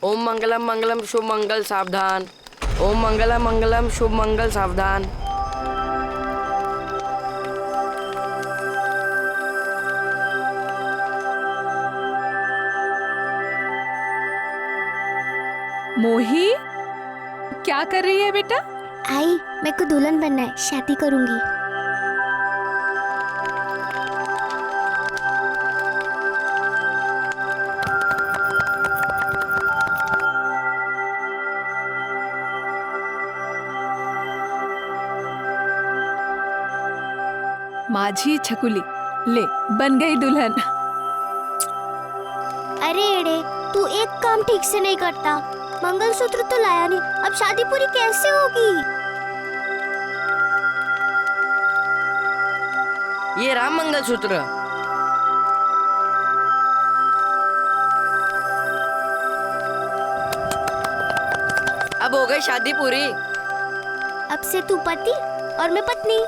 ओम मंगलम मंगलम शुभ मंगल सावधान। ओम मंगलम मंगलम शुभ मंगल सावधान। मोही, क्या कर रही है बेटा? आई, मेरे को दुल्हन बनना है, शादी करूंगी। माझी छकुली, ले बन गई दुल्हन। अरे एड़े, तू एक काम ठीक से नहीं करता। मंगलसूत्र तो लाया नहीं, अब शादी पूरी कैसे होगी? ये राम मंगलसूत्र। अब हो गई शादी पूरी। अब से तू पति और मैं पत्नी।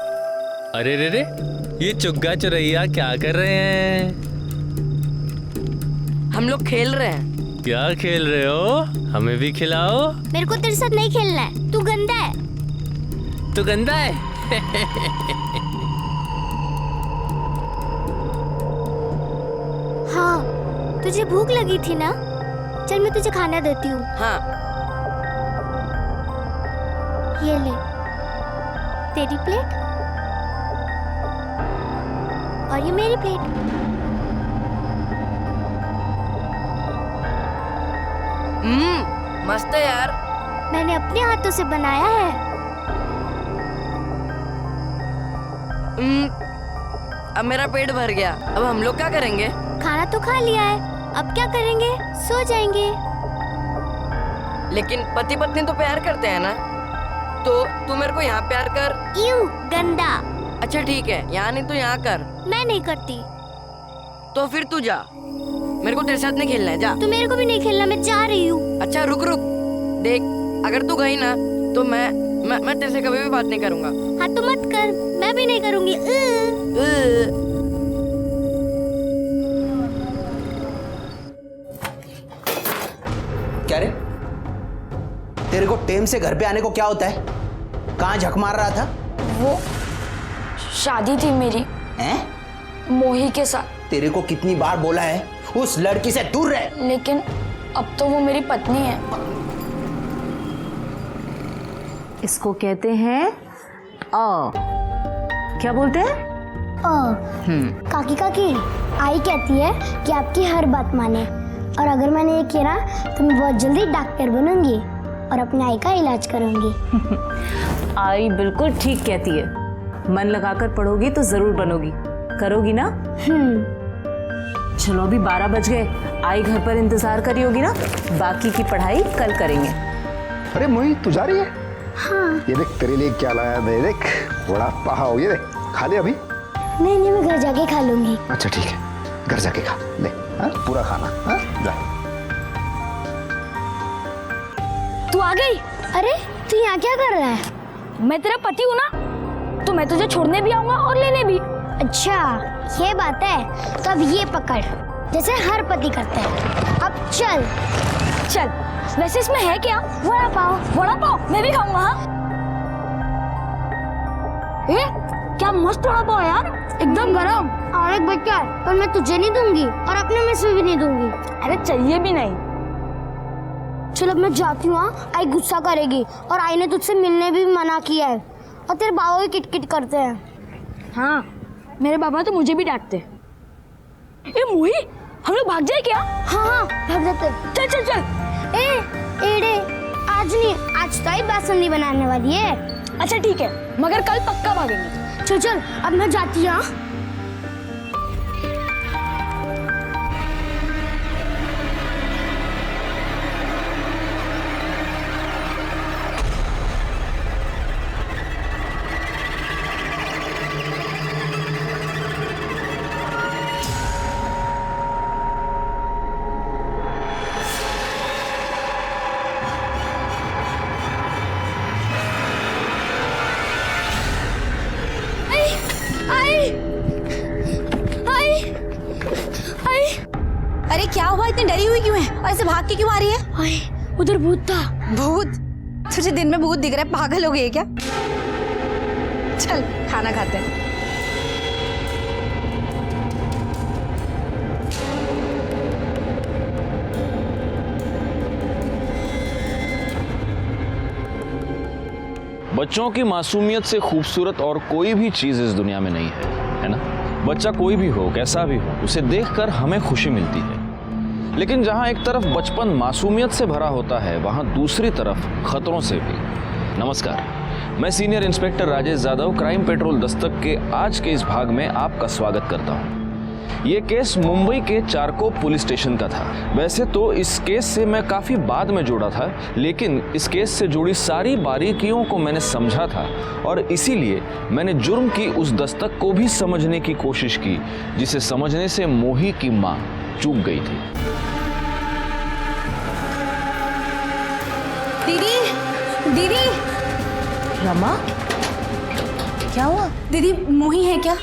अरे रे रे, ये चुग्गा चुरैया क्या कर रहे हैं? हम लोग खेल रहे हैं। क्या खेल रहे हो? हमें भी खिलाओ। मेरे को तेरे साथ नहीं खेलना है, तू गंदा है। तू गंदा है? हाँ, तुझे भूख लगी थी ना? चल मैं तुझे खाना देती हूँ। हाँ। ये ले, तेरी प्लेट और ये मेरी प्लेट। मस्त है यार। मैंने अपने हाथों से बनाया है। अब मेरा पेट भर गया। अब हम लोग क्या करेंगे? खाना तो खा लिया है, अब क्या करेंगे? सो जाएंगे। लेकिन पति पत्नी तो प्यार करते हैं ना, तो तू मेरे को यहाँ प्यार कर। यूं गंदा। अच्छा ठीक है, यहाँ नहीं तो यहाँ कर। मैं नहीं करती। तो फिर तू जा, मेरे को तेरे साथ नहीं खेलना है, जा। तो मेरे को भी नहीं खेलना, मैं जा रही हूँ। अच्छा रुक रुक, देख अगर तू गई ना तो मैं तेरे से कभी भी बात नहीं करूंगा। हाँ तो मत कर, मैं भी नहीं करूँगी। क्या रे, तेरे को टेम से घर पे आने को क्या होता है? कहाँ झक मार रहा था? वो शादी थी मेरी हैं? मोही के साथ। तेरे को कितनी बार बोला है उस लड़की से दूर रह। लेकिन अब तो वो मेरी पत्नी है। इसको कहते हैं क्या बोलते हैं? काकी काकी, आई कहती है कि आपकी हर बात माने, और अगर मैंने ये किया तो मैं बहुत जल्दी डॉक्टर बनूंगी और अपने आई का इलाज करूंगी। आई बिल्कुल ठीक कहती है। मन लगाकर पढ़ोगी तो जरूर बनोगी, करोगी ना? चलो अभी 12 बज गए, आई घर पर इंतजार करी होगी ना, बाकी की पढ़ाई कल करेंगे। अरे मोही, तू जा रही है? हाँ। ये देख तेरे लिए क्या लाया मैं, देख बड़ा पाव। ये देख, खा ले अभी। नहीं नहीं, मैं घर जाके खा लूंगी। अच्छा ठीक है, घर जाके खा ले। हाँ, पूरा खाना। हाँ, जा। तू आ गई? अरे तू यहाँ क्या कर रहा है? मैं तेरा पति हूँ ना, तो मैं तुझे छोड़ने भी आऊंगा और लेने भी। अच्छा ये बात है, तो अब ये पकड़, जैसे हर पति करते हैं। अब चल। चल, वैसे इसमें है क्या? वड़ा पाव। वड़ा पाव मैं भी खाऊंगा। हाँ? क्या मस्त वड़ा पाव यार, एकदम गरम। और एक बच्चा, पर मैं तुझे नहीं दूंगी और अपने में से भी नहीं दूंगी। अरे चाहिए भी नहीं। चल अब मैं जाती हूँ। आई गुस्सा करेगी, और आई ने तुझसे मिलने भी मना किया है, और तेरे बाबा भी किटकिट करते हैं। हाँ, मेरे पापा तो मुझे भी डांटते। ए मोही, हम लोग भाग जाए क्या? हाँ हाँ भाग जाते। चल चल चल। एड़े, आज नहीं, आज तो आई बासुंदी बनाने वाली है। अच्छा ठीक है, मगर कल पक्का भागेंगे। चल चल, अब मैं जाती हूँ। अरे क्या हुआ, इतनी डरी हुई क्यों है और ऐसे भाग के क्यों आ रही है? ओए उधर भूत था। भूत? तुझे दिन में भूत दिख रहा है, पागल हो गई है क्या? चल खाना खाते हैं। बच्चों की मासूमियत से खूबसूरत और कोई भी चीज इस दुनिया में नहीं है ना? बच्चा कोई भी हो, कैसा भी हो, उसे देखकर हमें खुशी मिलती है। लेकिन जहां एक तरफ बचपन मासूमियत से भरा होता है, वहां दूसरी तरफ खतरों से भी। नमस्कार, मैं senior inspector Rajesh Yadav crime petrol Dastak के आज के इस भाग में आपका स्वागत करता हूं। ये केस मुंबई के चारकोप पुलिस स्टेशन का था। वैसे तो इस केस से मैं काफी बाद में जुड़ा था, लेकिन इस केस से जुड़ी सारी बारीकियों को मैंने समझा था और इसीलिए मैंने जुर्म की उस दस्तक को भी समझने की कोशिश की जिसे समझने से मोही की मां चूक गई थी। दीदी, दीदी। रमा, क्या हुआ? दीदी मोही है क्या?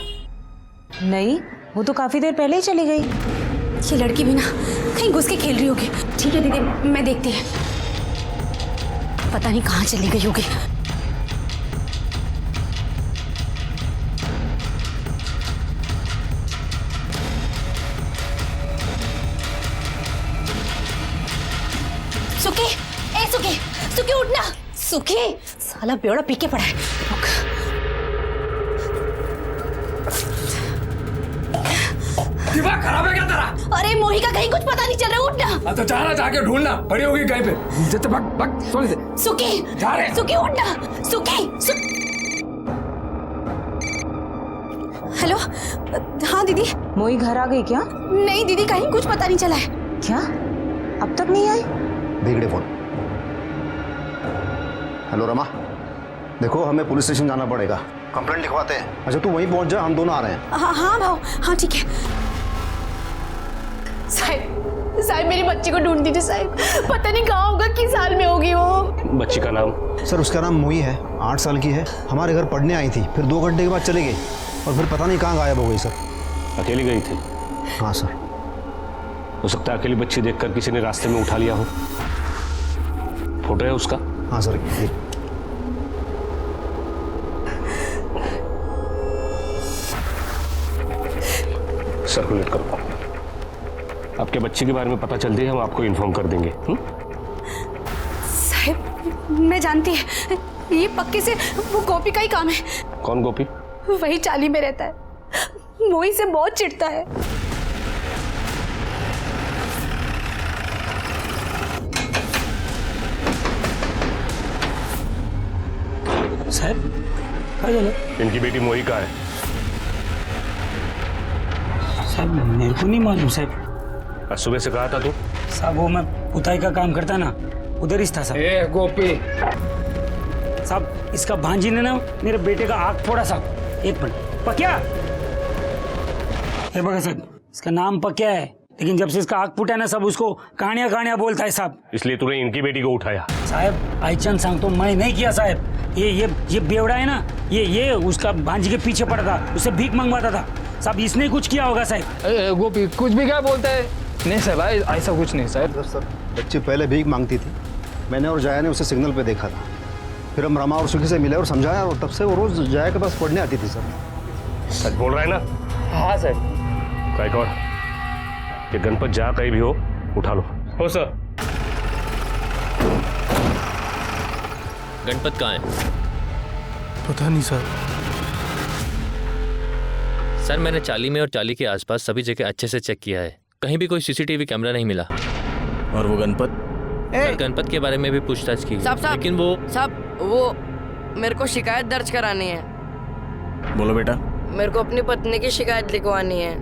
नहीं, वो तो काफी देर पहले ही चली गई। ये लड़की भी ना कहीं घुस के खेल रही होगी। ठीक है दीदी, मैं देखती है। पता नहीं कहाँ चली गई होगी। सुखी, ए सुखी, सुखी उठना। सुखी, साला बेवड़ा पी के पड़ा है। दिमाग खराब है क्या तेरा? अरे मोही का कहीं कुछ पता नहीं चल रहा, उठना। तो जाना, जाके ढूंढना, पड़ी होगी कहीं पे। जैसे भाग भाग, थोड़ी से। सुखी, जा रहे। सुखी उठना, सुखी। हेलो, हाँ दीदी। मोही घर आ गई क्या? नहीं दीदी, कहीं कुछ पता नहीं चला है। क्या अब तक नहीं आई? बिगड़े फोन। हेलो रमा, देखो हमें पुलिस स्टेशन जाना पड़ेगा, कंप्लेंट लिखवाते हैं। अच्छा तू वहीं पहुंच जा, हम दोनों आ रहे हैं। हाँ हाँ भाव, हाँ ठीक है। साहब, साहब मेरी बच्ची को ढूंढ दीजिए साहब। पता नहीं कहाँ होगा, किस साल में होगी वो। बच्ची का नाम? सर उसका नाम मोही है, 8 साल की है। हमारे घर पढ़ने आई थी, फिर 2 घंटे के बाद चली गई और फिर पता नहीं कहाँ गायब हो गई सर। अकेली गई थी? हाँ सर। हो सकता है अकेली बच्ची देखकर किसी ने रास्ते में उठा लिया हो। फोटो है उसका? हाँ सर। सर्कुलेट करो। आपके बच्चे के बारे में पता चलती है, हम आपको इन्फॉर्म कर देंगे। साहब मैं जानती है, ये पक्के से वो गोपी का ही काम है। कौन गोपी? वही चाली में रहता है, मोही से बहुत चिढ़ता है। साहब इनकी बेटी मोही कहाँ है? साहब मेरे को नहीं मालूम साहब। आज सुबह से कहा था तू? साहब वो मैं पुताई का काम करता ना, उधर ही था साहब। ए गोपी साहब, इसका भांजी ने ना मेरे बेटे का आँख फोड़ा साहब। एक मिनट। पक्या, ये बघा साहब, इसका नाम पक्या है, लेकिन जब से इसका आँख फूटा ना सब उसको कहानियां कहानियां बोलता है साहब। इसलिए तूने इनकी बेटी को उठाया? साहब आईचंद सांग तो मैं नहीं किया साहब। ये बेवड़ा है ना, ये उसका भांजी के पीछे पड़ा था, उससे भीख मंगवाता था साहब। इसने कुछ किया होगा साहब। गोपी कुछ भी क्या बोलता है? नहीं साहब, ऐसा कुछ नहीं साहब। सर बच्ची पहले भीख मांगती थी, मैंने और जाया ने उसे सिग्नल पे देखा था। फिर हम रमा और सुखी से मिले और समझाया, और तब से वो रोज जाया के पास पढ़ने आती थी सर। सच बोल रहा है ना? हाँ सर। गायकवाड़, ये गणपत जा कहीं भी हो, उठा लो। हो सर। गणपत कहाँ है? पता नहीं सर। सर मैंने चाली में और चाली के आसपास सभी जगह अच्छे से चेक किया है, कहीं भी कोई सीसीटीवी कैमरा नहीं मिला। और वो गणपत? सर गणपत के बारे में भी पूछताछ की, लेकिन वो मेरे को शिकायत दर्ज करानी है। बोलो बेटा। मेरे को अपनी पत्नी की शिकायत लिखवानी है।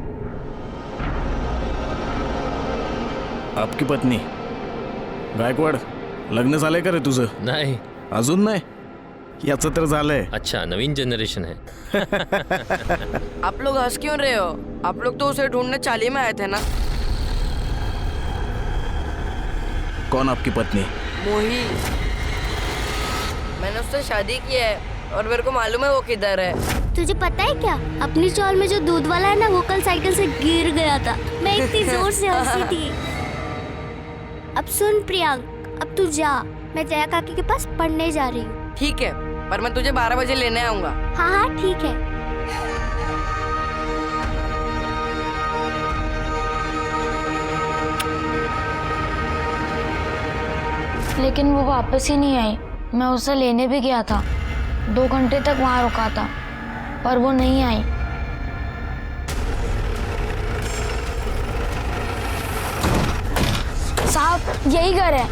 आपकी पत्नी? गायकवाड लग्न झालंय का रे तुझं? नाही. अजून नाही? याचं तर झालंय. अच्छा, नवीन जनरेशन है. आप लोग हंस क्यों रहे हो? आप लोग तो उसे ढूंढने चाली में आए थे ना? कौन आपकी पत्नी? मोही। मैंने उससे शादी की है और मेरे को मालूम है वो किधर है। तुझे पता है क्या, अपनी चौल में जो दूध वाला है ना, वो कल साइकिल से गिर गया था। मैं इतनी जोर से हंसी थी। अब सुन प्रियांक, अब तू जा, मैं जया काकी के पास पढ़ने जा रही हूँ। ठीक है, पर मैं तुझे 12 बजे लेने आऊंगा। हाँ हाँ ठीक है। लेकिन वो वापस ही नहीं आई। मैं उसे लेने भी गया था, 2 घंटे तक वहां रुका था, पर वो नहीं आई। साहब यही घर है।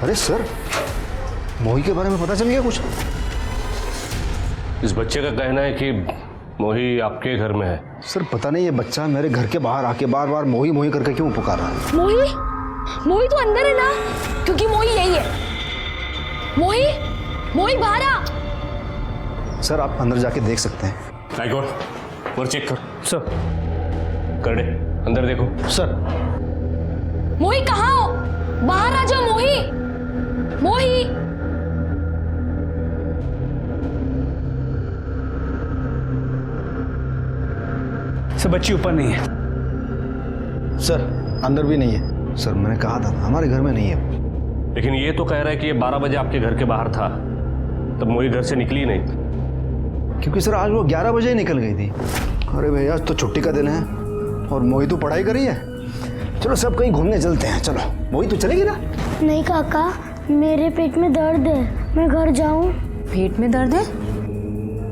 अरे सर, मोही के बारे में पता चल गया कुछ? इस बच्चे का कहना है कि मोही आपके घर में है। सर पता नहीं ये बच्चा मेरे घर के बाहर आके बार बार मोही मोही करके क्यों पुकार रहा है। मोही? मोही तो अंदर है ना, क्योंकि मोही यही है। मोही, मोही बाहर आ। सर आप अंदर जाके देख सकते हैं। गायकवाड़ और चेक कर। सर कर दे, अंदर देखो। सर मोही कहाँ हो? बाहर आ जाओ मोही। मोही सर बच्ची ऊपर नहीं है। सर अंदर भी नहीं है। सर मैंने कहा था हमारे घर में नहीं है। लेकिन ये तो कह रहा है कि ये 12 बजे आपके घर के बाहर था, तब मोही घर से निकली नहीं। क्योंकि सर आज वो 11 बजे ही निकल गई थी। अरे भैया आज तो छुट्टी का दिन है और मोही तो पढ़ाई कर रही है। चलो सब कहीं घूमने चलते हैं। चलो मोही तो चलेगी ना? नहीं काका, मेरे पेट में दर्द है, मैं घर जाऊं। पेट में दर्द है?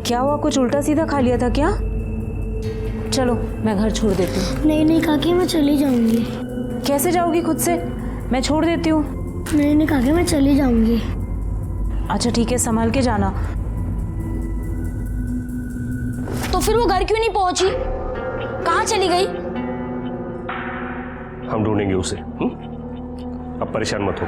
क्या हुआ, कुछ उल्टा सीधा खा लिया था क्या? चलो मैं घर छोड़ देती हूँ। नहीं नहीं काकी, मैं चली जाऊंगी। कैसे जाओगी खुद से? मैं छोड़ देती हूँ। नहीं नहीं काकी, मैं चली जाऊंगी। अच्छा ठीक है, संभाल के जाना। तो फिर वो घर क्यों नहीं पहुंची? कहाँ चली गई? हम ढूंढेंगे उसे। अब परेशान मत हो।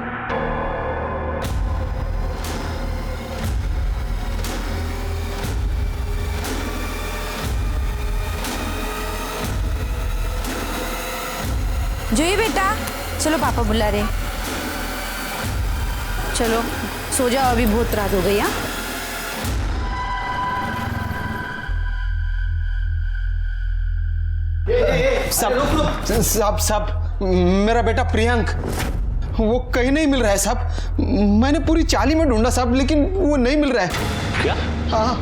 जोई बेटा, चलो पापा बुला रहे। चलो सो जाओ, अभी बहुत रात हो गई। हाँ साहब मेरा बेटा प्रियांक वो कहीं नहीं मिल रहा है साहब। मैंने पूरी चाली में ढूंढा साहब, लेकिन वो नहीं मिल रहा है। क्या? हाँ।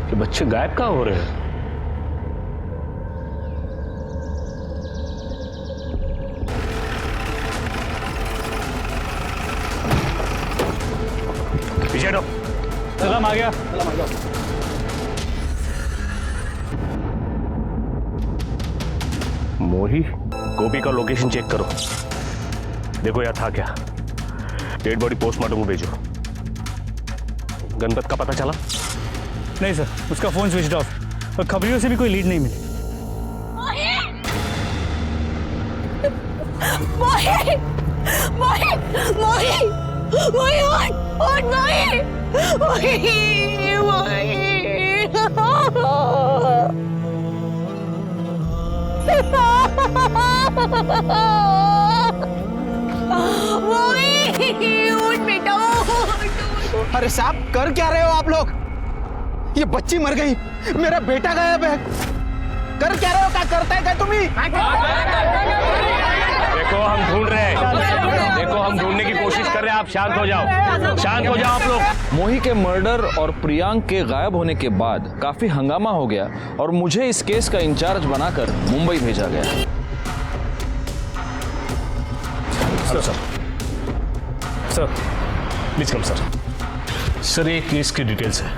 ये बच्चे गायब कहाँ हो रहे हैं? पीछे हटो। सलाम आ गया। मोही, गोपी का लोकेशन चेक करो, देखो यार था क्या। डेड बॉडी पोस्टमार्टम को भेजो। गणपत का पता चला? नहीं सर, उसका फोन स्विच ऑफ और खबरियों से भी कोई लीड नहीं मिली। मोही, मोही, मोही, मोही, उठ, मोही, मोही, मोही। उठ बेटा, उठ। अरे साहब कर क्या रहे हो आप लोग? ये बच्ची मर गई, मेरा बेटा गायब है। कर क्या रहे हो? क्या करता है क्या तुम्ही? देखो हम ढूंढ रहे हैं, देखो हम ढूंढने की कोशिश कर रहे हैं। आप शांत हो जाओ, शांत हो जाओ आप लोग। मोही के मर्डर और प्रियांक के गायब होने के बाद काफी हंगामा हो गया और मुझे इस केस का इंचार्ज बनाकर मुंबई भेजा गया। Sir sir please come sir. Sir ये केस की डिटेल्स है।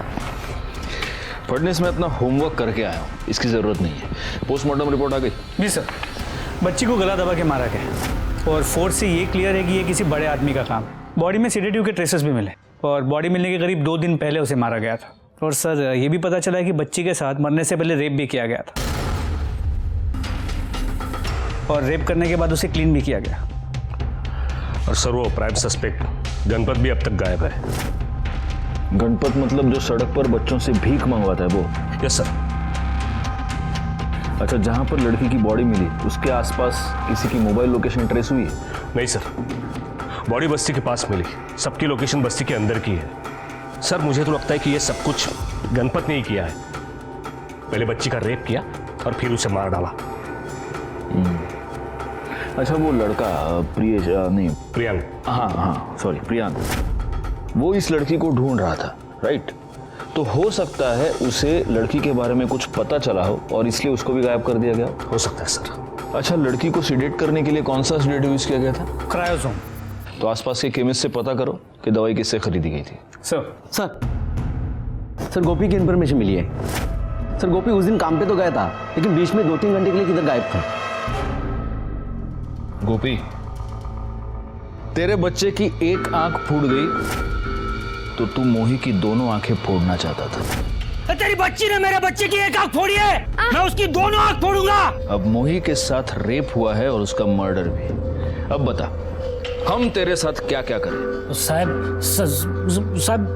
फडनेस में अपना होमवर्क करके आया हूँ, इसकी जरूरत नहीं है। पोस्टमार्टम रिपोर्ट आ गई? जी सर, बच्ची को गला दबा के मारा गया और फोर्स से ये क्लियर है कि ये किसी बड़े आदमी का काम। बॉडी में सेडेटिव के ट्रेसेस भी मिले और बॉडी मिलने के करीब 2 दिन पहले उसे मारा गया था। और सर ये भी पता चला है कि बच्ची के साथ मरने से पहले रेप भी किया गया था और रेप करने के बाद उसे क्लीन भी किया गया। और सर वो प्राइम सस्पेक्ट गणपत भी अब तक गायब है। गणपत मतलब जो सड़क पर बच्चों से भीख मंगवाता है वो? Yes sir. अच्छा, जहां पर लड़की की बॉडी मिली उसके आसपास किसी की मोबाइल लोकेशन ट्रेस हुई है? नहीं सर, बॉडी बस्ती के पास मिली, सबकी लोकेशन बस्ती के अंदर की है। सर मुझे तो लगता है कि ये सब कुछ गणपत ने ही किया है। पहले बच्ची का रेप किया और फिर उसे मार डाला। अच्छा वो लड़का प्रियांक, हाँ सॉरी प्रियांक, वो इस लड़की को ढूंढ रहा था, राइट? तो हो सकता है उसे लड़की के बारे में कुछ पता चला हो और इसलिए उसको भी गायब कर दिया गया हो सकता है सर। अच्छा, लड़की को सीडेट करने के लिए कौन सा सीडेट यूज किया गया था? क्रायोसोम। तो आसपास के केमिस्ट से पता करो कि दवाई किससे खरीदी गई थी। सर गोपी की इन्फॉर्मेशन मिली है। सर गोपी उस दिन काम पे तो गया था, लेकिन बीच में 2-3 घंटे के लिए किधर गायब था। गोपी, तेरे बच्चे की एक आंख फूट गई तो तू मोही की दोनों आंखें फोड़ना चाहता था। तेरी बच्ची ने मेरे बच्चे की एक आंख फोड़ी है, मैं उसकी दोनों आंख फोड़ूंगा। अब मोही के साथ रेप हुआ है और उसका मर्डर भी। अब बता, हम तेरे साथ क्या क्या करें? साहब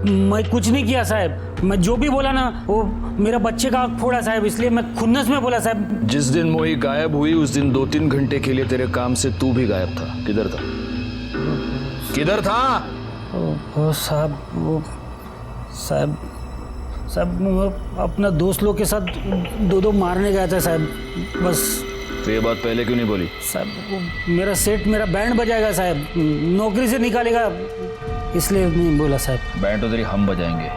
मैं कुछ नहीं किया साहब, मैं जो भी बोला ना वो मेरा बच्चे का आंख फोड़ा साहब, इसलिए मैं खुन्नस में बोला साहब। जिस दिन मोही गायब हुई उस दिन 2-3 घंटे के लिए तेरे काम से तू भी गायब था। किधर था? किधर था? वो साहब मैं अपना दोस्त लोग के साथ दो मारने गया था साहब, बस। तो ये बात पहले क्यों नहीं बोली? साहब मेरा सेट मेरा बैंड बजाएगा साहब, नौकरी से निकालेगा, इसलिए नहीं बोला साहब। बैंड तो तेरी हम बजाएंगे।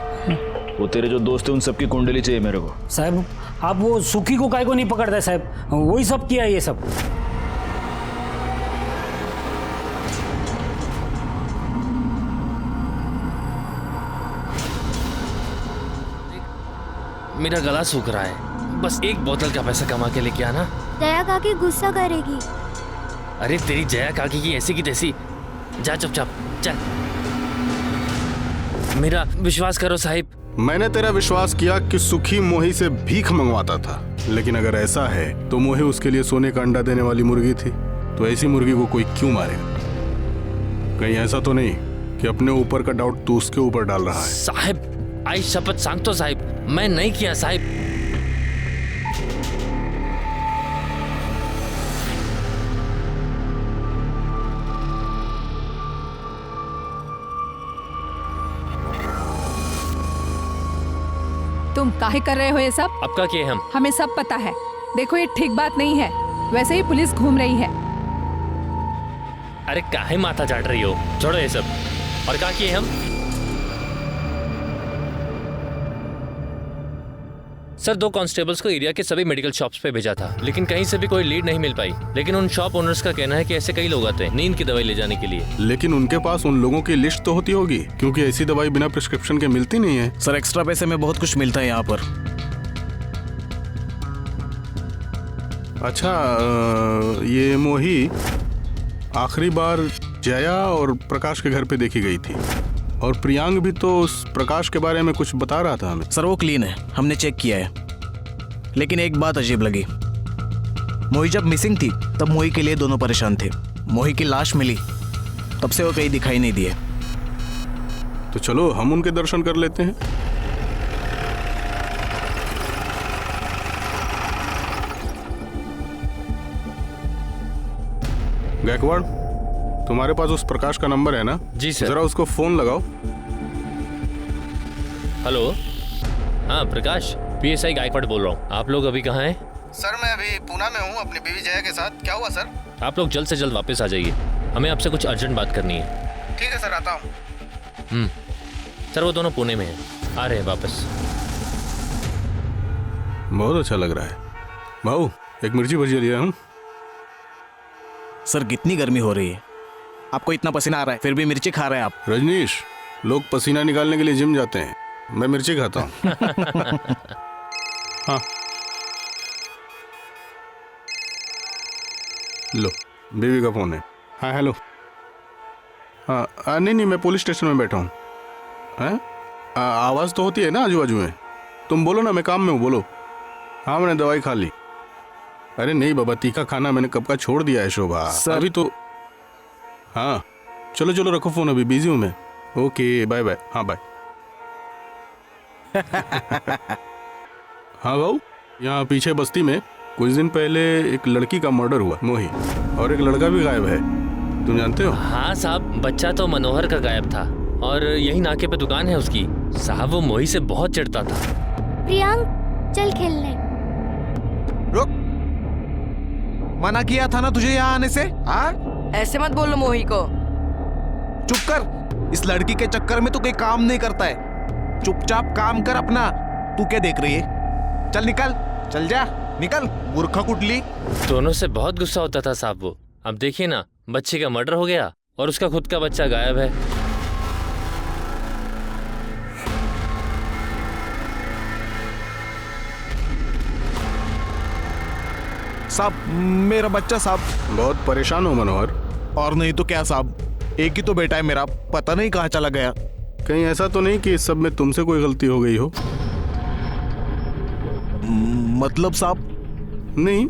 वो तेरे जो दोस्त है उन सबकी कुंडली चाहिए मेरे को। साहब आप वो सुखी को काय को नहीं पकड़ता साहब, वही सब किया ये सब। मेरा गला सूख रहा है, बस एक बोतल का पैसा कमा के लेके आना। जया काकी गुस्सा करेगी। अरे तेरी जया काकी की ऐसी की तैसी, जा चुपचाप चल। मेरा विश्वास करो साहिब। मैंने तेरा विश्वास किया कि सुखी मोही से भीख मंगवाता था, लेकिन अगर ऐसा है तो मोही उसके लिए सोने का अंडा देने वाली मुर्गी थी, तो ऐसी मुर्गी को कोई क्यों मारेगा? कहीं ऐसा तो नहीं कि अपने ऊपर का डाउट तू उसके ऊपर डाल रहा है? साहिब आई शपथ सांगतो साहिब, मैं नहीं किया साहिब। तुम काहे कर रहे हो ये सब? अब का किए हम? हमें सब पता है। देखो ये ठीक बात नहीं है, वैसे ही पुलिस घूम रही है। अरे काहे माथा चाट रही हो, छोड़ो ये सब। और का किए हम? सर 2 कांस्टेबल्स को एरिया के सभी मेडिकल शॉप्स पे भेजा था, लेकिन कहीं से भी कोई लीड नहीं मिल पाई। लेकिन उन शॉप ओनर्स का कहना है कि ऐसे कई लोग आते हैं नींद की दवाई ले जाने के लिए। लेकिन उनके पास उन लोगों की लिस्ट तो होती होगी, क्योंकि ऐसी दवाई बिना प्रिस्क्रिप्शन के मिलती नहीं है। सर एक्स्ट्रा पैसे में बहुत कुछ मिलता है यहाँ पर। अच्छा ये मोही आखिरी बार जया और प्रकाश के घर पे देखी गई थी, और प्रियांक भी तो उस प्रकाश के बारे में कुछ बता रहा था हमें। सर वो क्लीन है, हमने चेक किया है, लेकिन एक बात अजीब लगी। मोही जब मिसिंग थी तब मोही के लिए दोनों परेशान थे। मोही की लाश मिली तब से वो कहीं दिखाई नहीं दिए। तो चलो हम उनके दर्शन कर लेते हैं। गायकवाड़, तुम्हारे पास उस प्रकाश का नंबर है ना? जी सर। जरा उसको फोन लगाओ। हेलो, हाँ प्रकाश, PSI गायकवाड़ बोल रहा हूँ। आप लोग अभी कहाँ हैं? सर मैं अभी पूना में हूँ अपनी बीवी जया के साथ। क्या हुआ सर? आप लोग जल्द से जल्द वापस आ जाइए, हमें आपसे कुछ अर्जेंट बात करनी है। ठीक है सर, आता हूँ। सर वो दोनों पुणे में हैं, आ रहे हैं वापस। बहुत अच्छा लग रहा है। भाऊ एक मिर्ची भजिया लिया हूँ। सर कितनी गर्मी हो रही है, आपको इतना पसीना आ रहा है फिर भी मिर्ची खा रहे हैं आप। रजनीश, लोग पसीना निकालने के लिए जिम जाते हैं, मैं मिर्ची खाता हूँ। हाँ लो, बीवी का फोन है। हाँ हेलो। हाँ नहीं मैं पुलिस स्टेशन में बैठा हूँ। हैं? आवाज़ तो होती है ना आजू बाजू में? तुम बोलो ना, मैं काम में हूँ, बोलो। हाँ मैंने दवाई खा ली। अरे नहीं बाबा, तीखा खाना मैंने कब का छोड़ दिया है शोभा। अभी तो हाँ चलो चलो रखो फोन, अभी बिजी हूँ मैं। Okay bye bye. हाँ बाय। हाँ भाऊ, यहाँ पीछे बस्ती में कुछ दिन पहले एक लड़की का मर्डर हुआ मोही, और एक लड़का भी गायब है। तुम जानते हो? हाँ साहब, बच्चा तो मनोहर का गायब था और यही नाके पे दुकान है उसकी। साहब वो मोही से बहुत चिढ़ता था। प्रियंक चल खेलने। रुक, मना किया था ना तुझे यहाँ आने से? हाँ, ऐसे मत बोलो मोही को। चुप कर। इस लड़की के चक्कर में तू कोई काम नहीं करता है। चुपचाप काम कर अपना। तू क्या देख रही है? चल निकल, चल जा, निकल मूर्खा कुटली। दोनों से बहुत गुस्सा होता था साहब वो। अब देखिए ना, बच्चे का मर्डर हो गया और उसका खुद का बच्चा गायब है। साहब, मेरा बच्चा साहब। बहुत परेशान हो मनोहर? और नहीं तो क्या साहब, एक ही तो बेटा है मेरा, पता नहीं कहाँ चला गया। कहीं ऐसा तो नहीं कि इस सब में तुमसे कोई गलती हो गई हो? मतलब साहब? नहीं,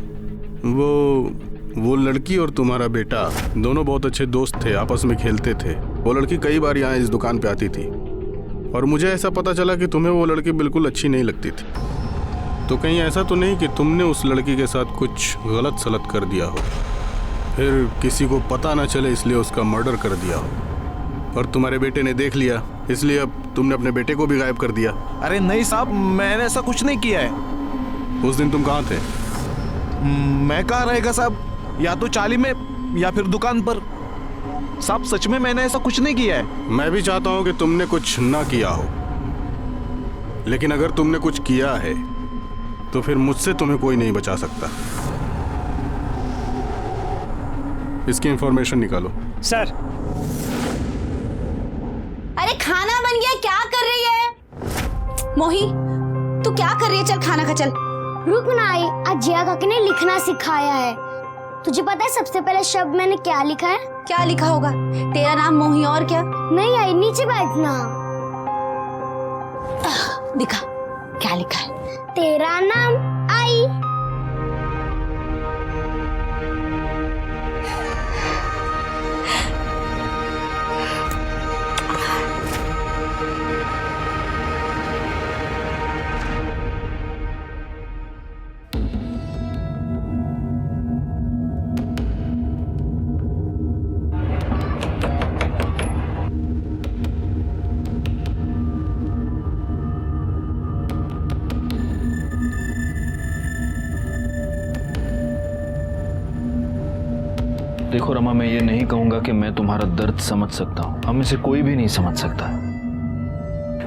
वो लड़की और तुम्हारा बेटा दोनों बहुत अच्छे दोस्त थे, आपस में खेलते थे। वो लड़की कई बार यहाँ इस दुकान पे आती थी और मुझे ऐसा पता चला कि तुम्हें वो लड़की बिल्कुल अच्छी नहीं लगती थी। तो कहीं ऐसा तो नहीं कि तुमने उस लड़की के साथ कुछ गलत सलत कर दिया हो, फिर किसी को पता ना चले इसलिए उसका मर्डर कर दिया हो और तुम्हारे बेटे ने देख लिया इसलिए अब तुमने अपने बेटे को भी गायब कर दिया? अरे नहीं साहब, मैंने ऐसा कुछ नहीं किया है। उस दिन तुम कहाँ थे? मैं कहाँ रहेगा साहब, या तो चाली में या फिर दुकान पर। साहब सच में मैंने ऐसा कुछ नहीं किया है। मैं भी चाहता हूँ कि तुमने कुछ ना किया हो, लेकिन अगर तुमने कुछ किया है तो फिर मुझसे तुम्हें कोई नहीं बचा सकता। इसकी इंफॉर्मेशन निकालो। सर। अरे खाना बन गया, क्या कर रही है? मोही, तू क्या कर रही है? चल खाना खा चल। रुक ना आई, आज जिया काकी ने लिखना सिखाया है। तुझे पता है सबसे पहले शब्द मैंने क्या लिखा है? क्या लिखा होगा? तेरा नाम मोही और क्या? नहीं आई, नीचे बैठना। दिखा क्या लिखा है? तेरा नाम आई। देखो रमा, मैं ये नहीं कहूंगा कि मैं तुम्हारा दर्द समझ सकता हूं, हम इसे कोई भी नहीं समझ सकता,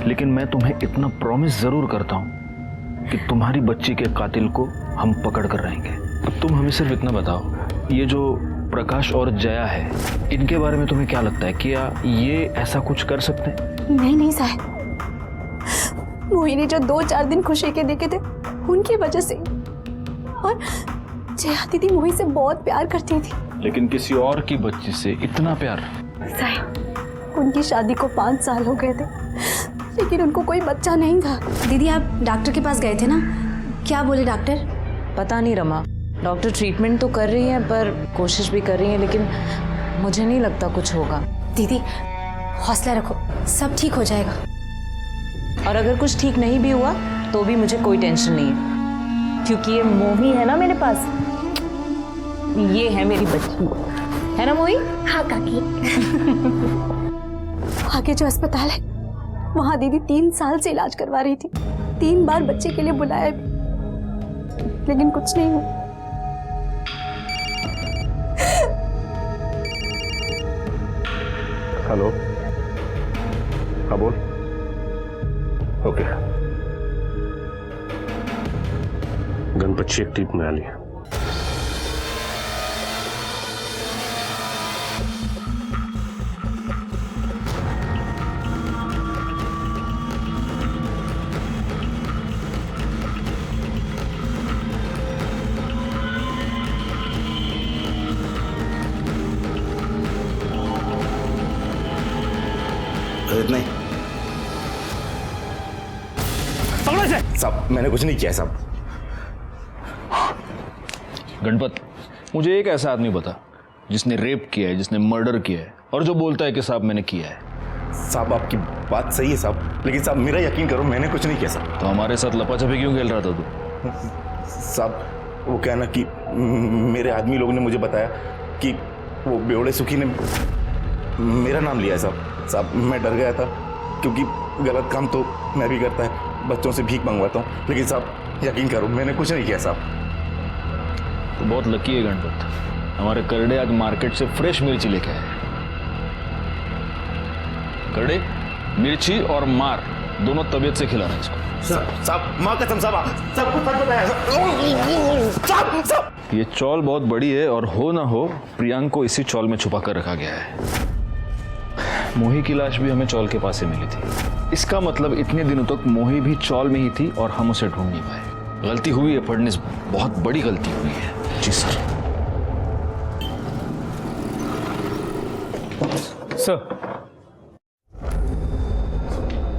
लेकिन मैं तुम्हें इतना प्रॉमिस जरूर करता हूं कि तुम्हारी बच्ची के कातिल को हम पकड़ कर रहेंगे। अब तुम हमें सिर्फ इतना बताओ, ये जो प्रकाश और जया है, इनके बारे में तुम्हें क्या लगता है? क्या ये ऐसा कुछ कर सकते हैं? नहीं नहीं साहब, मोही ने जो 2-4 दिन खुशी के देखे थे उनकी वजह से, और जया दीदी मोही से बहुत प्यार करती थी। लेकिन किसी और की बच्ची से इतना प्यार? साहब, उनकी शादी को 5 साल हो गए थे, लेकिन उनको कोई बच्चा नहीं था। दीदी आप डॉक्टर के पास गए थे ना, क्या बोले डॉक्टर? पता नहीं रमा, डॉक्टर ट्रीटमेंट तो कर रही है पर कोशिश भी कर रही है, लेकिन मुझे नहीं लगता कुछ होगा। दीदी हौसला रखो, सब ठीक हो जाएगा। और अगर कुछ ठीक नहीं भी हुआ तो भी मुझे कोई टेंशन नहीं है, क्योंकि ये मोही है ना मेरे पास, ये है मेरी बच्ची, है ना मोही? हाँ काकी। आगे जो अस्पताल है वहाँ दीदी 3 साल से इलाज करवा रही थी, 3 बार बच्चे के लिए बुलाया भी, लेकिन कुछ नहीं हुआ। हेलो, हाँ बोल। ओके, गणपत एक टीप में आली है। नहीं साहब, मैंने कुछ नहीं किया साहब। गणपत, मुझे एक ऐसा आदमी बता जिसने रेप किया है, जिसने मर्डर किया है और जो बोलता है कि साहब मैंने किया है। साहब आपकी बात सही है साहब, लेकिन साहब मेरा यकीन करो, मैंने कुछ नहीं किया साहब। तो हमारे साथ लपाछपी क्यों खेल रहा था तू? साहब वो क्या ना कि मेरे आदमी लोगों ने मुझे बताया कि वो बेवड़े सुखी ने मेरा नाम लिया है साहब। साहब मैं डर गया था क्योंकि गलत काम तो मैं भी करता है, बच्चों से भीख मंगवाता हूँ, लेकिन साहब यकीन करो मैंने कुछ नहीं किया साहब। तो बहुत लकी है गणपत, हमारे करड़े आज मार्केट से फ्रेश मिर्ची लेके आए। करड़े, मिर्ची और मार दोनों तबीयत से खिला रहे हैं इसको। साहब माँ कसम साहब सब कुछ सच बताया साहब। ये चौल बहुत बड़ी है और हो ना हो प्रियांक को इसी चौल में छुपा कर रखा गया है। मोही की लाश भी हमें चौल के पास से मिली थी। इसका मतलब इतने दिनों तक मोही भी चौल में ही थी और हम उसे ढूंढ नहीं पाए। गलती हुई है फडनिस, बहुत बड़ी गलती हुई है। जी सर।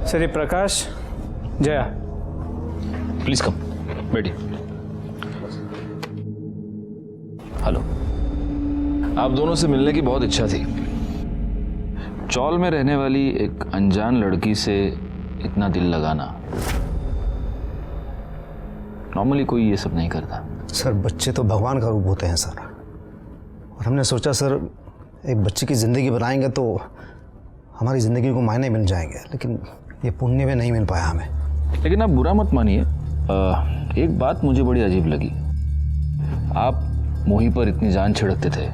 सर ये प्रकाश, जया, प्लीज कम, बैठिए। हेलो, आप दोनों से मिलने की बहुत इच्छा थी। चौल में रहने वाली एक अनजान लड़की से इतना दिल लगाना नॉर्मली कोई ये सब नहीं करता। सर बच्चे तो भगवान का रूप होते हैं सर, और हमने सोचा सर एक बच्चे की ज़िंदगी बनाएंगे तो हमारी ज़िंदगी को मायने मिल जाएंगे, लेकिन ये पुण्य में नहीं मिल पाया हमें। लेकिन आप बुरा मत मानिए, एक बात मुझे बड़ी अजीब लगी। आप मोही पर इतनी जान छिड़कते थे,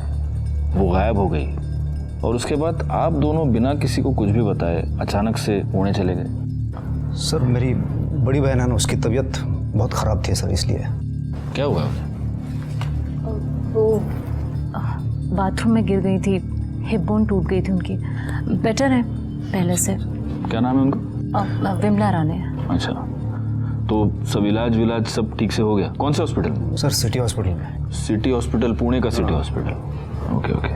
वो गायब हो गई और उसके बाद आप दोनों बिना किसी को कुछ भी बताए अचानक से पुणे चले गए। सर मेरी बड़ी बहन है ना, उसकी तबीयत बहुत ख़राब थी सर, इसलिए। क्या हुआ? वो बाथरूम में गिर गई थी, हिप बोन टूट गई थी उनकी। बेटर है पहले से। क्या नाम है उनका? विमला राणे। अच्छा, तो सब इलाज विलाज सब ठीक से हो गया? कौन से हॉस्पिटल में? सर सिटी हॉस्पिटल में। सिटी हॉस्पिटल, पुणे का city hospital. Okay okay.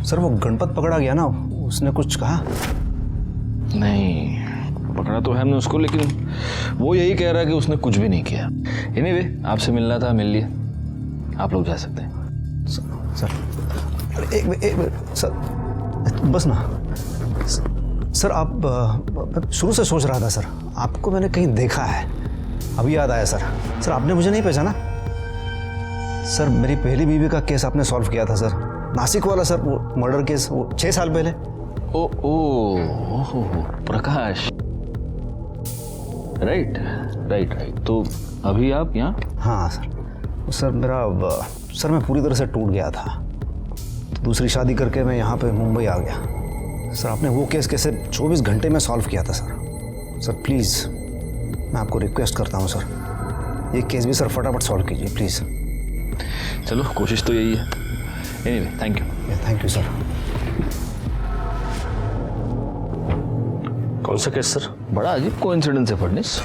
Sir वो गणपत पकड़ा गया ना, उसने कुछ कहा? नहीं, पकड़ा तो है हमने उसको, लेकिन वो यही कह रहा है कि उसने कुछ भी नहीं किया। एनीवे, आपसे मिलना था, मिल लिए, आप लोग जा सकते हैं। सर एक सर बस ना सर, आप शुरू से सोच रहा था सर, आपको मैंने कहीं देखा है, अभी याद आया सर। सर आपने मुझे नहीं पहचाना? सर मेरी पहली बीवी का केस आपने सॉल्व किया था सर, नासिक वाला सर, वो मर्डर केस, वो 6 साल पहले। ओ प्रकाश, राइट राइट राइट। तो अभी आप यहाँ? हाँ सर सर मैं पूरी तरह से टूट गया था, तो दूसरी शादी करके मैं यहाँ पे मुंबई आ गया। सर आपने वो केस कैसे 24 घंटे में सॉल्व किया था सर। सर प्लीज़ मैं आपको रिक्वेस्ट करता हूँ सर, ये केस भी सर फटाफट सॉल्व कीजिए प्लीज़। चलो कोशिश तो यही है। Anyway thank you. Thank you sir. कौन सा केस सर? बड़ा अजीब कोइंसिडेंस है फडनिस।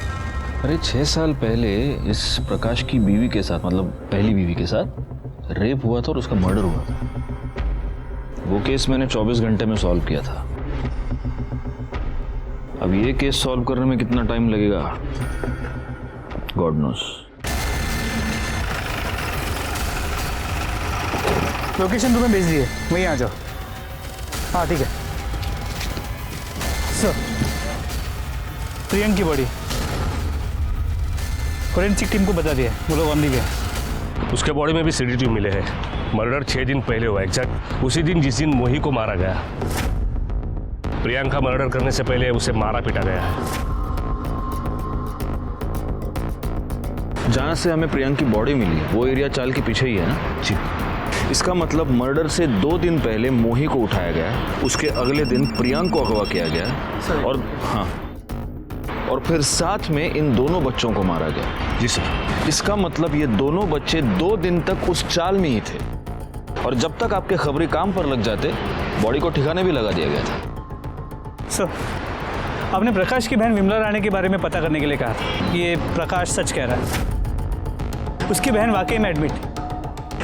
अरे 6 साल पहले इस प्रकाश की बीवी के साथ, मतलब पहली बीवी के साथ रेप हुआ था और उसका मर्डर हुआ था। वो केस मैंने 24 घंटे में सॉल्व किया था। अब ये केस सॉल्व करने में कितना टाइम लगेगा गॉड नोस। लोकेशन तुम्हें भेज दिए, वहीं आ जाओ। हाँ ठीक है सर। प्रियंक की बॉडी फोरेंसिक टीम को बता दिया, वो लोग ऑन दी वे। उसके बॉडी में भी सीडी मिले हैं। मर्डर 6 दिन पहले हुआ, एग्जैक्ट उसी दिन जिस दिन मोही को मारा गया। प्रियंका मर्डर करने से पहले उसे मारा पीटा गया है। जहाँ से हमें प्रियंका की बॉडी मिली है वो एरिया चाल के पीछे ही है ना? जी। इसका मतलब मर्डर से 2 दिन पहले मोही को उठाया गया, उसके अगले दिन प्रियंका को अगवा किया गया और हाँ, और फिर साथ में इन दोनों बच्चों को मारा गया। जी सर। इसका मतलब ये दोनों बच्चे 2 दिन तक उस चाल में ही थे और जब तक आपके खबरी काम पर लग जाते बॉडी को ठिकाने भी लगा दिया गया था। सर आपने प्रकाश की बहन विमला राणे के बारे में पता करने के लिए कहा था। ये प्रकाश सच कह रहा है, उसकी बहन वाकई में एडमिट।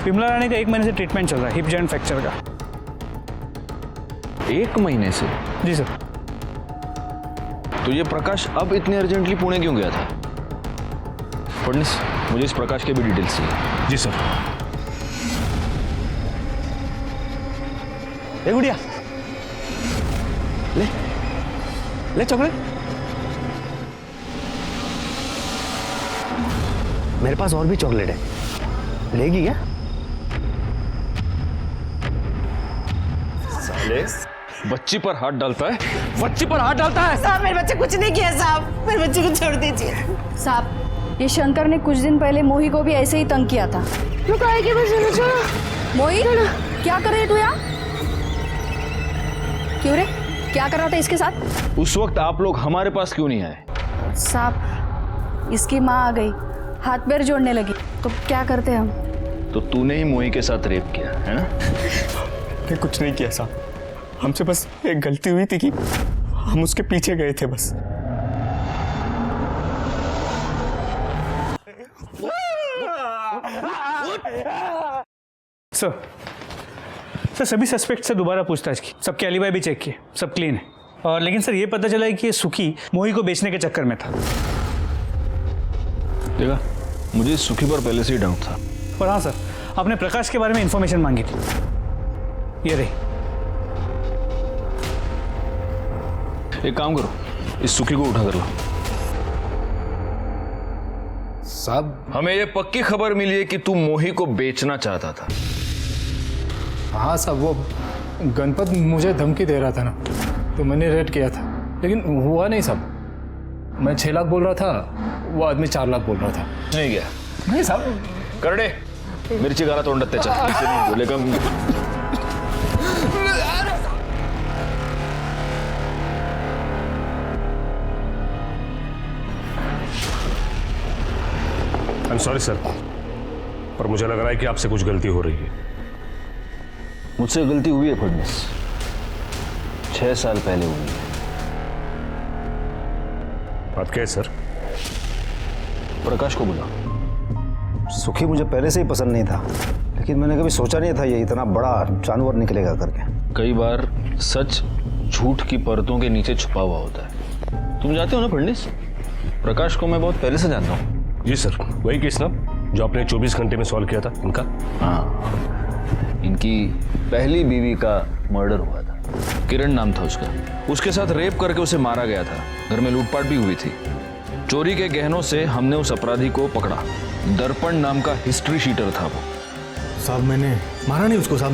विमला राणे का 1 महीने से ट्रीटमेंट चल रहा है, हिप जॉइंट फ्रैक्चर का। 1 महीने से? जी सर। तो ये प्रकाश अब इतने अर्जेंटली पुणे क्यों गया था? फडनिस, मुझे इस प्रकाश के भी डिटेल्स चाहिए। जी सर। ए गुड़िया, ले चॉकलेट। मेरे पास और भी चॉकलेट है, लेगी क्या? साले बच्ची पर हाथ डालता है, बच्ची पर हाथ डालता है। साहब मेरे बच्चे कुछ नहीं किया साहब, मेरे बच्चे को छोड़ दीजिए साहब। ये शंकर ने कुछ दिन पहले मोही को भी ऐसे ही तंग किया था। मोही क्या कर रहे तू यहाँ? क्यों रे, क्या कर रहा था इसके साथ? उस वक्त आप लोग हमारे पास क्यों नहीं आए? साहब इसकी माँ आ गई, हाथ पैर जोड़ने लगी, तो क्या करते हम? तो तूने ही मोही के साथ रेप किया है ना? मैं कुछ नहीं किया साहब, हमसे बस एक गलती हुई थी कि हम उसके पीछे गए थे बस। सर सभी सस्पेक्ट से दोबारा पूछताछ की, सबके एलिबाई भी चेक किए, सब क्लीन है। और लेकिन सर ये पता चला है कि ये सुखी मोही को बेचने के चक्कर में था। देखा, मुझे सुखी पर पहले से ही डाउट था। और हाँ सर, आपने प्रकाश के बारे में इंफॉर्मेशन मांगी थी, ये रही। एक काम करो, इस सुखी को उठा कर लो। साहब हमें ये पक्की खबर मिली है कि तू मोही को बेचना चाहता था। हाँ साहब, वो गणपत मुझे धमकी दे रहा था ना, तो मैंने रेड किया था, लेकिन हुआ नहीं साहब। मैं 6 लाख बोल रहा था, वो आदमी 4 लाख बोल रहा था। नहीं गया? नहीं साहब। करडे मिर्ची गाला तोंडात त्याच्या, ऐसे नहीं बोलेगा। आई एम सॉरी सर, पर मुझे लग रहा है कि आपसे कुछ गलती हो रही है। मुझसे गलती हुई है फडणवीस, 6 साल पहले हुई है। बात क्या है सर? प्रकाश को बुला। सुखी मुझे पहले से ही पसंद नहीं था, लेकिन मैंने कभी सोचा नहीं था ये इतना बड़ा जानवर निकलेगा करके। कई बार सच झूठ की परतों के नीचे छुपा हुआ होता है। तुम जानते हो ना फडणवीस, प्रकाश को मैं बहुत पहले से जानता हूँ। जी सर, वही केस ना जो आपने 24 घंटे में सॉल्व किया था इनका? हाँ, इनकी पहली बीवी का मर्डर हुआ था, किरण नाम था उसका। उसके साथ रेप करके उसे मारा गया था। घर में लूटपाट भी हुई थी। चोरी के गहनों से हमने उस अपराधी को पकड़ा। दर्पण नाम का हिस्ट्री शीटर था वो। साहब मैंने मारा नहीं उसको साहब,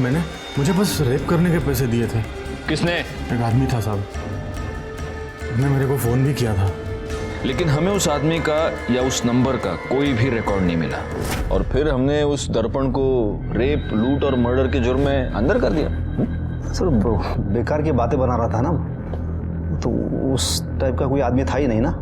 मुझे बस रेप करने के पैसे दिए थे। किसने? एक आदमी था साहब, उसने मेरे को फोन भी किया था। लेकिन हमें उस आदमी का या उस नंबर का कोई भी रिकॉर्ड नहीं मिला, और फिर हमने उस दर्पण को रेप, लूट और मर्डर के जुर्म में अंदर कर दिया। सर बेकार की बातें बना रहा था ना, तो उस टाइप का कोई आदमी था ही नहीं ना।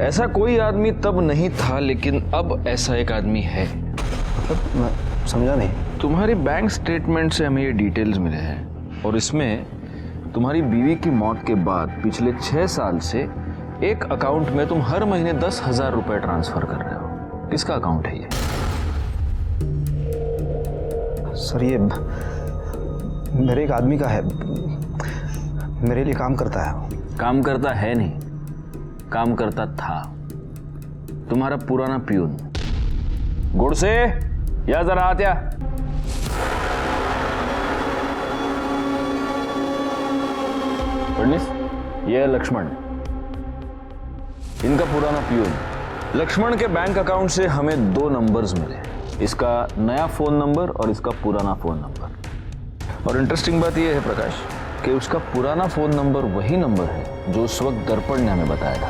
ऐसा कोई आदमी तब नहीं था, लेकिन अब ऐसा एक आदमी है। मतलब मैं समझा नहीं। तुम्हारी बैंक स्टेटमेंट से हमें ये डिटेल्स मिले हैं, और इसमें तुम्हारी बीवी की मौत के बाद पिछले 6 साल से एक अकाउंट में तुम हर महीने 10,000 रुपए ट्रांसफर कर रहे हो। किसका अकाउंट है ये? सर ये मेरे एक आदमी का है, मेरे लिए काम करता है। काम करता है नहीं, काम करता था। तुम्हारा पुराना प्यून। गुड़ से या जरा आत्या। फडणवीस, ये है लक्ष्मण, इनका पुराना प्यून। लक्ष्मण के बैंक अकाउंट से हमें 2 नंबर्स मिले, इसका नया फोन नंबर और इसका पुराना फोन नंबर। और इंटरेस्टिंग बात यह है प्रकाश कि उसका पुराना फोन नंबर वही नंबर है जो उस वक्त दर्पण ने हमें बताया था।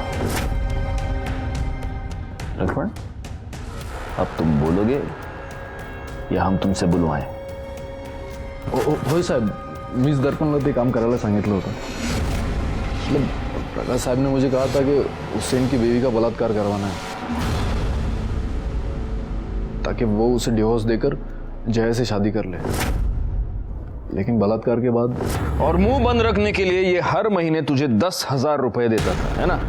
लक्ष्मण, अब तुम बोलोगे या हम तुमसे बुलवाएं? होय साहेब, मीच दर्पणला ते काम करायला सांगितलं होतं। मतलब प्रकाश साहब ने मुझे कहा था कि उससे इनकी बीवी का बलात्कार करवाना है, ताकि वो उसे डिवोर्स देकर जया से शादी कर ले। लेकिन बलात्कार के बाद और मुंह बंद रखने के लिए ये हर महीने तुझे 10,000 रुपए देता था, है ना?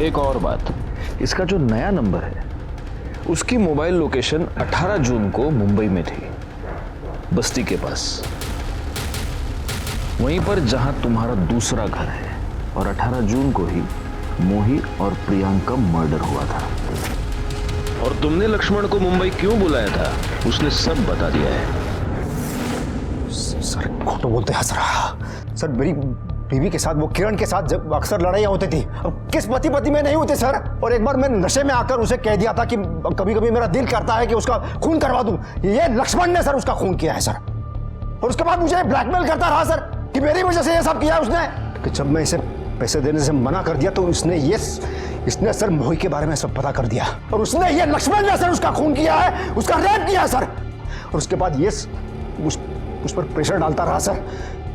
एक और बात, इसका जो नया नंबर है उसकी मोबाइल लोकेशन 18 जून को मुंबई में थी, बस्ती के पास, वहीं पर जहां तुम्हारा दूसरा घर है। और 18 जून को ही मोही और प्रियांक का मर्डर हुआ था। और तुमने लक्ष्मण को मुंबई क्यों बुलाया था उसने सब बता दिया है। सर खोटो बोलते हैं सर, मेरी बीवी के साथ, वो किरण के साथ जब अक्सर लड़ाइयाँ होती थी, अब किस पति पति में नहीं होते सर। और एक बार मैं नशे में आकर उसे कह दिया था कि कभी कभी मेरा दिल करता है कि उसका खून करवा दूं। ये लक्ष्मण ने सर उसका खून किया है सर, और उसके बाद मुझे ब्लैकमेल करता रहा सर। कि मेरी वजह से ये सब किया उसने? कि जब मैं इसे पैसे देने से मना कर दिया तो इसने सर मोही के बारे में सब पता कर दिया, और उसने ये लक्ष्मण ने सर उसका खून किया है, उसका रेप किया है सर, और उसके बाद ये उस पर प्रेशर डालता रहा सर,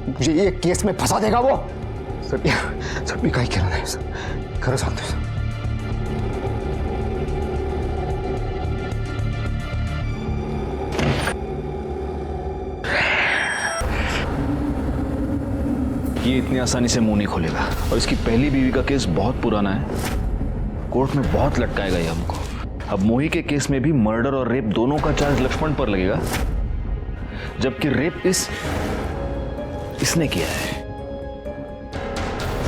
मुझे ये केस में फंसा देगा वो सर भी कहीं कहना है सर, खरं सांगतो सर. ये इतनी आसानी से मुंह नहीं खोलेगा, और इसकी पहली बीवी का केस बहुत पुराना है, कोर्ट में बहुत लटकाएगा ये हमको. अब मोही के केस में भी मर्डर और रेप दोनों का चार्ज लक्ष्मण पर लगेगा, जबकि रेप इसने किया है.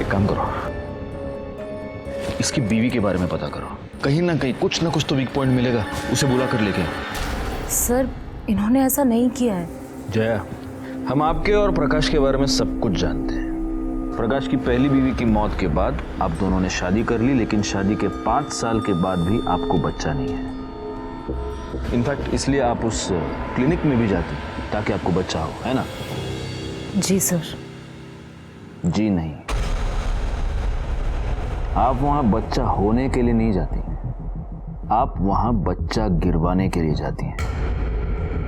एक काम करो, इसकी बीवी के बारे में पता करो, कहीं ना कहीं कुछ ना कुछ तो वीक पॉइंट मिलेगा, उसे बुला कर लेके. सर इन्होंने ऐसा नहीं किया है. जया, हम आपके और प्रकाश के बारे में सब कुछ जानते हैं. प्रकाश की पहली बीवी की मौत के बाद आप दोनों ने शादी कर ली, लेकिन शादी के 5 साल के बाद भी आपको बच्चा नहीं है. इनफैक्ट इसलिए आप उस क्लिनिक में भी जाती ताकि आपको बच्चा हो, है ना? जी सर. जी नहीं, आप वहां बच्चा होने के लिए नहीं जाती, आप वहां बच्चा गिरवाने के लिए जाती हैं.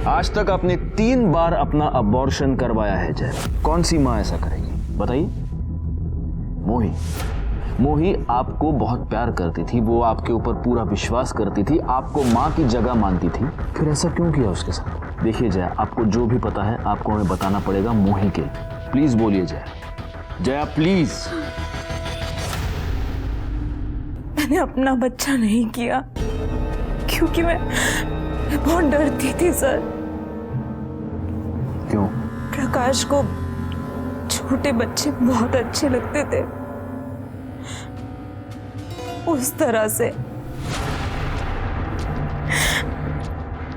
आज तक आपने 3 बार अपना अबॉर्शन करवाया है जय. कौन सी माँ ऐसा करेगी बताइए? मोही आपको बहुत प्यार करती थी, वो आपके ऊपर पूरा विश्वास करती थी, आपको माँ की जगह मानती थी, फिर ऐसा क्यों किया उसके साथ? देखिए जया, आपको जो भी पता है आपको हमें बताना पड़ेगा मोही के. प्लीज बोलिए जया. जया प्लीज. मैंने अपना बच्चा नहीं किया क्योंकि मैं बहुत डरती थी सर. क्यों? प्रकाश को छोटे बच्चे बहुत अच्छे लगते थे, उस तरह से.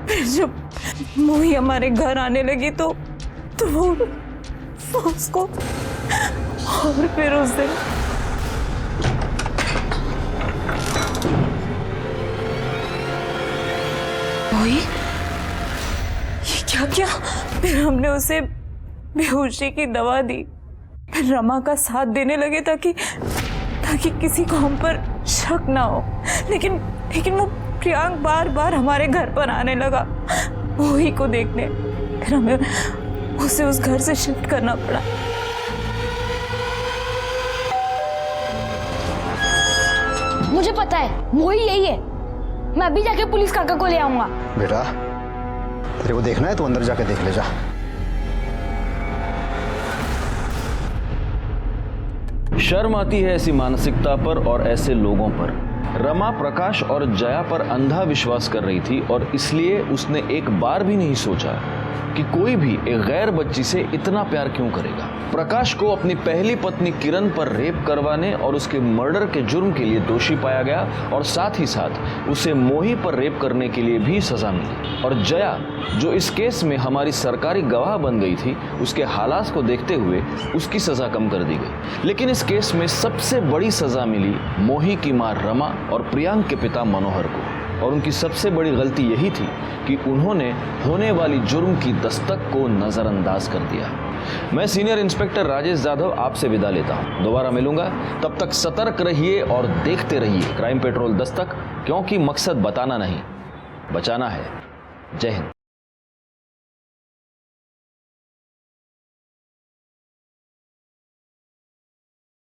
फिर जब मोही हमारे घर आने लगी तो वो उसको, और फिर उस दिन मोही ये क्या किया? फिर हमने उसे बेहोशी की दवा दी, फिर रमा का साथ देने लगे ताकि किसी को हम पर शक ना हो. लेकिन वो प्रियांक बार बार हमारे घर पर आने लगा मोही को देखने, फिर हमें उसे उस घर से शिफ्ट करना पड़ा. मुझे पता है मोही यही है. मैं अभी जाके पुलिस काका को ले आऊंगा. बेटा तेरे को देखना है तो अंदर जाके देख ले जा. शर्म आती है ऐसी मानसिकता पर और ऐसे लोगों पर. रमा प्रकाश और जया पर अंधा विश्वास कर रही थी, और इसलिए उसने एक बार भी नहीं सोचा कि कोई भी एक गैर बच्ची से इतना प्यार क्यों करेगा. प्रकाश को अपनी पहली पत्नी किरण पर रेप करवाने और उसके मर्डर के जुर्म के लिए दोषी पाया गया, और साथ ही साथ उसे मोही पर रेप करने के लिए भी सजा मिली. और जया, जो इस केस में हमारी सरकारी गवाह बन गई थी, उसके हालात को देखते हुए उसकी सजा कम कर दी गई. लेकिन इस केस में सबसे बड़ी सजा मिली मोही की मां रमा और प्रियांक के पिता मनोहर को. और उनकी सबसे बड़ी गलती यही थी कि उन्होंने होने वाली जुर्म की दस्तक को नजरअंदाज कर दिया. मैं सीनियर इंस्पेक्टर राजेश यादव आपसे विदा लेता हूं. दोबारा मिलूंगा, तब तक सतर्क रहिए और देखते रहिए क्राइम पेट्रोल दस्तक, क्योंकि मकसद बताना नहीं, बचाना है. जय हिंद.